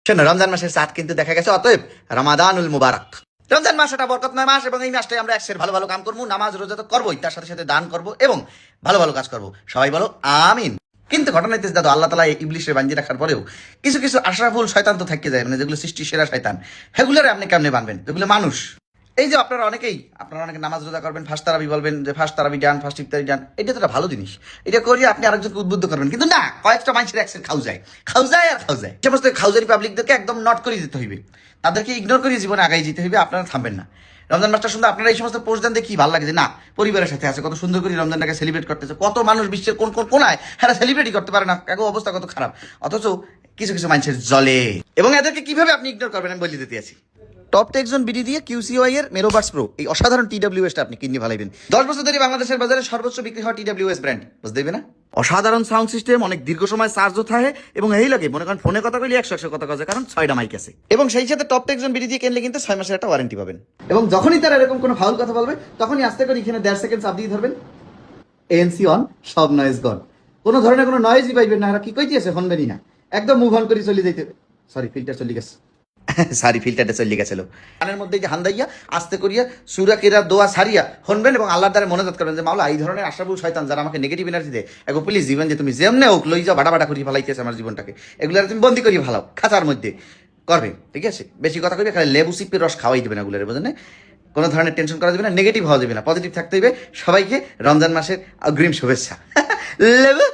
শোনো, রমজান মাসের চাঁদ কিন্তু দেখা গেছে, অতএব রমাদানুল মুবারক। রমজান মাস একটা বরকতময় মাস এবং এই মাসটাই আমরা একসের ভালো ভালো কাম করবো, নামাজ রোজা তো করবোই, তার সাথে সাথে দান করবো এবং ভালো ভালো কাজ করবো। সবাই বলো আমিন। কিন্তু ঘটনা হইতেছে দাদু, আল্লাহ তালা ইবলিশের বাঞ্জি রাখার পরেও কিছু কিছু আশরাফুল শয়তান তো থাকতে যায়, মানে যেগুলো সৃষ্টি সেরা শয়তান, সেগুলোরে আপনি কেমনে বানবেন যেগুলো মানুষ। এই যে আপনারা অনেকে নামাজ রোজা করবেন, ফার্স্ট তারাবি বলবেন যে ফার্স্ট তারাবি ডান, ফার্স্ট ইফতারি ডান, এটা তো একটা ভালো জিনিস, এটা করিয়ে আপনি আরেকজনকে উদ্বুদ্ধ করবেন। কিন্তু না, কয়েকটা মানুষের একসের খাও যায় আর খাও যায়। সমস্ত খাউজারি পাবলিকদেরকে একদম নট করে দিতে হইবে, তাদেরকে ইগনোর করে জীবনে আগাই যেতে হইবে, আপনারা থামবেন না। রমজান মাসটা সুন্দর, আপনারা এই সমস্ত পোস্ট দেন দেখি ভালো লাগে যে না, পরিবারের সাথে আছে, কত সুন্দর করে রমজানটাকে সেলিব্রেট করতেছে, কত মানুষ বিশ্বের কোন কোন কোনায় হ্যাঁ সেলিব্রেটই করতে পারে না, কাগো অবস্থা কত খারাপ, অথচ কিছু কিছু মানুষের জলে। এবং এদেরকে কিভাবে আপনি ইগনোর করবেন আমি বলে দিতে আছি। টপ টেকজন বিডি দিয়ে কিউসিওয়াই এর মেরোবার্স প্রো, এই অসাধারণ টিডব্লিউএসটা আপনি কিনে ভালাইবেন। 10 বছর ধরে বাংলাদেশের বাজারে সর্বোচ্চ বিক্রি হওয়া টিডব্লিউএস ব্র্যান্ড, বুঝতে দেবে না? অসাধারণ সাউন্ড সিস্টেম, অনেক দীর্ঘ সময় চার্জও থাকে এবং এই লাগে মনে করেন ফোনে কথা কইলে 100 কথা কাজে, কারণ 6টা মাইক আছে। এবং সেই সাথে টপ টেকজন বিডি দিয়ে কিনলে কিন্তু 6 মাসের একটা ওয়ারেন্টি পাবেন। এবং যখনই তারা এরকম কোনো ফাউল কথা বলবে, তখনই আস্তে করে এখানে 1.5 সেকেন্ড চাপ দিয়ে ধরবেন, এএনসি অন, সব নয়েজ গন। কোনো ধরনের কোনো নয়েজই পাইবেন না, কি কইতেছে শুনবেনই না, একদম মুভ অন করে চলে যাইতে। সরি, ফিল্টার চলে গেছে, ফিল্টারটা চলে গেছিল। কানের মধ্যে যে হান্দাইয়া আস্তে করিয়া সুরা কেরা দোয়া সারিয়া শুনবেন এবং আল্লাহর দ্বারা মনোজাত করবেন যে মাওলা, এই ধরনের আশরাফুল শয়তান যারা আমাকে নেগেটিভ এনার্জি দেয়, এগো প্লিজ জীবন যে তুমি যেমনে হোক লই যাও, বাটা করিয়ে ফেলাইতেছে আমার জীবনটাকে, এগুলো তুমি বন্দি করিয়ে ফেলাও খাঁচার মধ্যে করবে, ঠিক আছে? বেশি কথা কইবে, খালি লেবু সিপের রস খাওয়াই দেবে না, এগুলোর বোঝেন? কোনো ধরনের টেনশন করা যাবে না, নেগেটিভ হওয়া যাবে না, পজিটিভ থাকতে হইবে। সবাইকে রমজান মাসের অগ্রিম শুভেচ্ছা। লেবু